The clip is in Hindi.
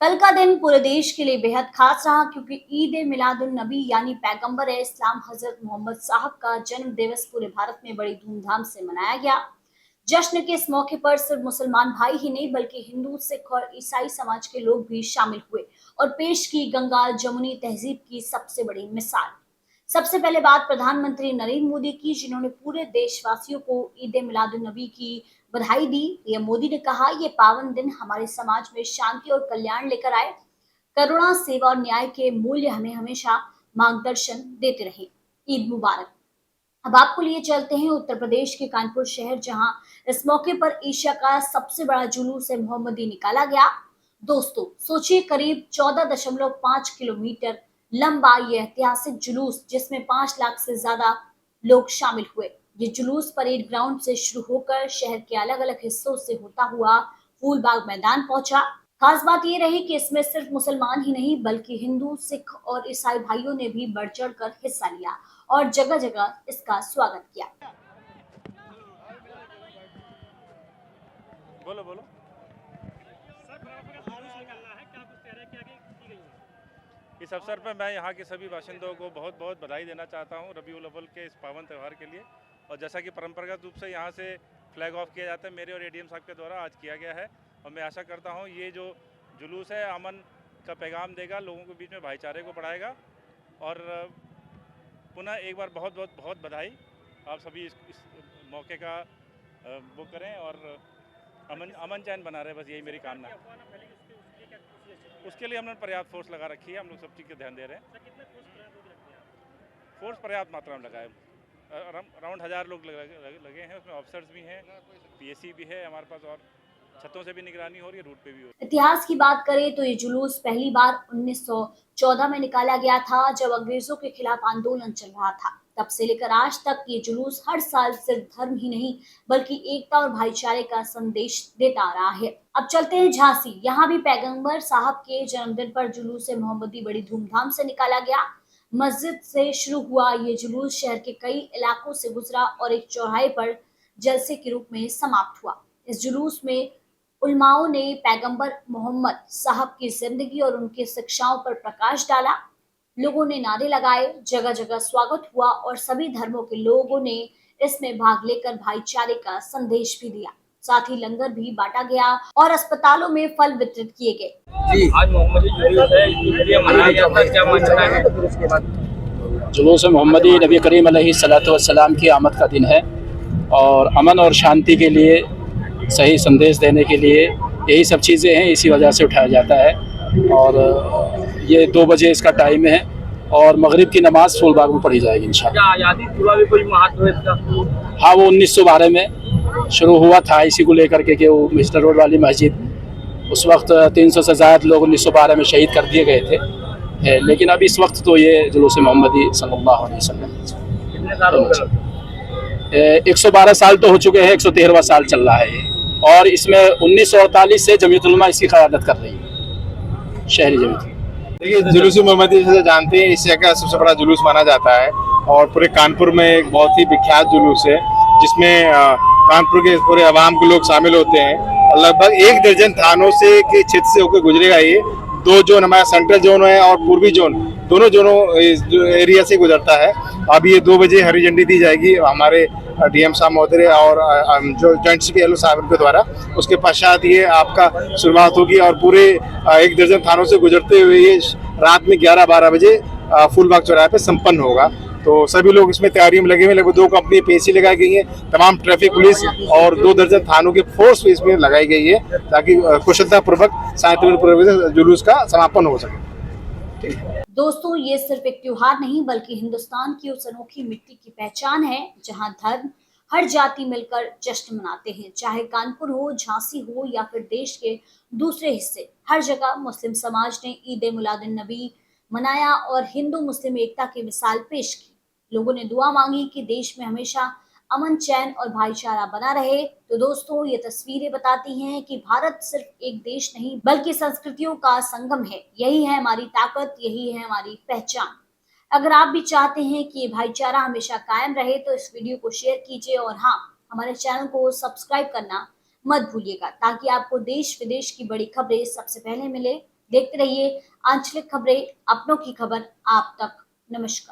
कल का दिन पूरे देश के लिए बेहद खास रहा क्योंकि ईद ए मिलादुन नबी यानी पैगंबर ए इस्लाम हजरत मोहम्मद साहब का जन्म दिवस पूरे भारत में बड़ी धूमधाम से मनाया गया। जश्न के इस मौके पर सिर्फ मुसलमान भाई ही नहीं बल्कि हिंदू, सिख और ईसाई समाज के लोग भी शामिल हुए और पेश की गंगा जमुनी तहजीब की सबसे बड़ी मिसाल। सबसे पहले बात प्रधानमंत्री नरेंद्र मोदी की, जिन्होंने पूरे देशवासियों को ईद ए मिलादुन नबी की बधाई दी। पीएम मोदी ने कहा, ये पावन दिन हमारे समाज में शांति और कल्याण लेकर आए। करुणा, सेवा और न्याय के मूल्य हमें हमेशा मार्गदर्शन देते रहे। ईद मुबारक। अब आपको लिए चलते हैं उत्तर प्रदेश के कानपुर शहर, जहां इस मौके पर एशिया का सबसे बड़ा जुलूस ए मोहम्मदी निकाला गया। दोस्तों सोचिए, करीब 14.5 किलोमीटर लंबा ये ऐतिहासिक जुलूस, जिसमें 5 लाख से ज्यादा लोग शामिल हुए। ये जुलूस परेड ग्राउंड से शुरू होकर शहर के अलग अलग हिस्सों से होता हुआ फूलबाग मैदान पहुंचा। खास बात ये रही कि इसमें सिर्फ मुसलमान ही नहीं बल्कि हिंदू, सिख और ईसाई भाइयों ने भी बढ़ चढ़ कर हिस्सा लिया और जगह जगह इसका स्वागत किया। बोलो बोलो। इस अवसर पर मैं यहाँ के सभी बाशिंदों को बहुत बहुत बधाई देना चाहता हूँ रबीउल अव्वल के इस पावन त्यौहार के लिए। और जैसा कि परंपरागत रूप से यहाँ से फ्लैग ऑफ किया जाता है, मेरे और एडीएम साहब के द्वारा आज किया गया है। और मैं आशा करता हूँ ये जो जुलूस है अमन का पैगाम देगा, लोगों के बीच में भाईचारे को बढ़ाएगा। और पुनः एक बार बहुत बहुत बहुत बधाई। आप सभी इस मौके का वो करें और अमन चैन बना रहे, बस यही मेरी कामना है। उसके लिए हमने पर्याप्त फोर्स लगा रखी है, हम लोग सब चीज़ का ध्यान दे रहे हैं। फोर्स पर्याप्त मात्रा में लगाए, अराउंड 1000 लोग लगे हैं, उसमें ऑफिसर्स भी हैं, पीएसी भी है हमारे पास, और छतों से भी निगरानी हो रही है, रूट पे भी हो रही है। इतिहास की बात करें तो ये जुलूस पहली बार 1914 में निकाला गया था, जब अंग्रेजों के खिलाफ आंदोलन चल रहा था। तब से लेकर आज तक ये जुलूस हर साल सिर्फ धर्म ही नहीं बल्कि एकता और भाईचारे का संदेश देता आ रहा है। अब चलते हैं झांसी। यहाँ भी पैगंबर साहब के जन्मदिन पर जुलूस ए मोहम्मदी बड़ी धूमधाम से निकाला गया। मस्जिद से शुरू हुआ ये जुलूस शहर के कई इलाकों से गुजरा और एक चौराहे पर जलसे के रूप में समाप्त हुआ। इस जुलूस में उलमाओं ने पैगंबर मोहम्मद साहब की जिंदगी और उनकी शिक्षाओं पर प्रकाश डाला। लोगों ने नारे लगाए, जगह जगह स्वागत हुआ और सभी धर्मों के लोगों ने इसमें भाग लेकर भाईचारे का संदेश भी दिया। साथ ही लंगर भी बांटा गया और अस्पतालों में फल वितरित किए गए। जी, आज मोहम्मदी जुलूस है, इसलिए मनाया जाता है, क्या मानना है? जुलूस मोहम्मदी नबी करीम अलैहिस्सलातु वस्सलाम की आमद का दिन है और अमन और शांति के लिए, सही संदेश देने के लिए यही सब चीज़ें हैं, इसी वजह से उठाया जाता है। और ये 2 बजे इसका टाइम है और मगरिब की नमाज़ फूलबाग में पढ़ी जाएगी इंशाअल्लाह। क्या आज़ादी का भी कोई महत्व है इसका? हाँ, वो 1912 में शुरू हुआ था, इसी को लेकर के कि वो मिस्टर रोड वाली मस्जिद, उस वक्त 300 से ज़्यादा लोग 1912 में शहीद कर दिए गए थे। लेकिन अब इस वक्त तो ये जुलूस मोहम्मदी सल्लल्लाहु अलैहि वसल्लम कितने सालों का? 112 साल तो हो चुके हैं, 113वां साल चल रहा है ये। और इसमें 1948 से जमीयत उलमा इसकी क़यादत कर रही है, शहरी जमीयत। देखिए, जुलूस मोहम्मदी जैसे जानते हैं एशिया का सबसे बड़ा जुलूस माना जाता है और पूरे कानपुर में एक बहुत ही विख्यात जुलूस है, जिसमें कानपुर के पूरे आवाम के लोग शामिल होते हैं और लगभग 1 दर्जन थानों से के क्षेत्र से होकर गुजरेगा ये। 2 जोन, हमारा सेंट्रल जोन है और पूर्वी जोन, दोनों जोनों एरिया से गुजरता है। अब ये 2 बजे हरी झंडी दी जाएगी हमारे डीएम साहब महोदय और जो जॉइंट सीपी साहब के द्वारा। उसके पश्चात ये आपका शुरुआत होगी और पूरे 1 दर्जन थानों से गुजरते हुए ये रात में 11-12 बजे फूलबाग चौराहे पे संपन्न होगा। तो सभी लोग इसमें तैयारियों में लगे हुए, लगभग 2 कंपनी पीएसी लगाई गई है, तमाम ट्रैफिक पुलिस और 2 दर्जन थानों की फोर्स इसमें लगाई गई है ताकि कुशलता पूर्वक शांतिपूर्वक जुलूस का समापन हो सके। दोस्तों, ये सिर्फ एक त्योहार नहीं बल्कि हिंदुस्तान की उस अनोखी मिट्टी की पहचान है, जहां धर्म, हर जाति मिलकर जश्न मनाते हैं। चाहे कानपुर हो, झांसी हो या फिर देश के दूसरे हिस्से, हर जगह मुस्लिम समाज ने ईद ए मिलादुन नबी मनाया और हिंदू मुस्लिम एकता की मिसाल पेश की। लोगों ने दुआ मांगी कि देश में हमेशा अमन, चैन और भाईचारा बना रहे। तो दोस्तों, ये तस्वीरें बताती हैं कि भारत सिर्फ एक देश नहीं बल्कि संस्कृतियों का संगम है। यही है हमारी ताकत, यही है हमारी पहचान। अगर आप भी चाहते हैं कि ये भाईचारा हमेशा कायम रहे तो इस वीडियो को शेयर कीजिए और हाँ, हमारे चैनल को सब्सक्राइब करना मत भूलिएगा ताकि आपको देश विदेश की बड़ी खबरें सबसे पहले मिले। देखते रहिए आंचलिक खबरें, अपनों की खबर आप तक। नमस्कार।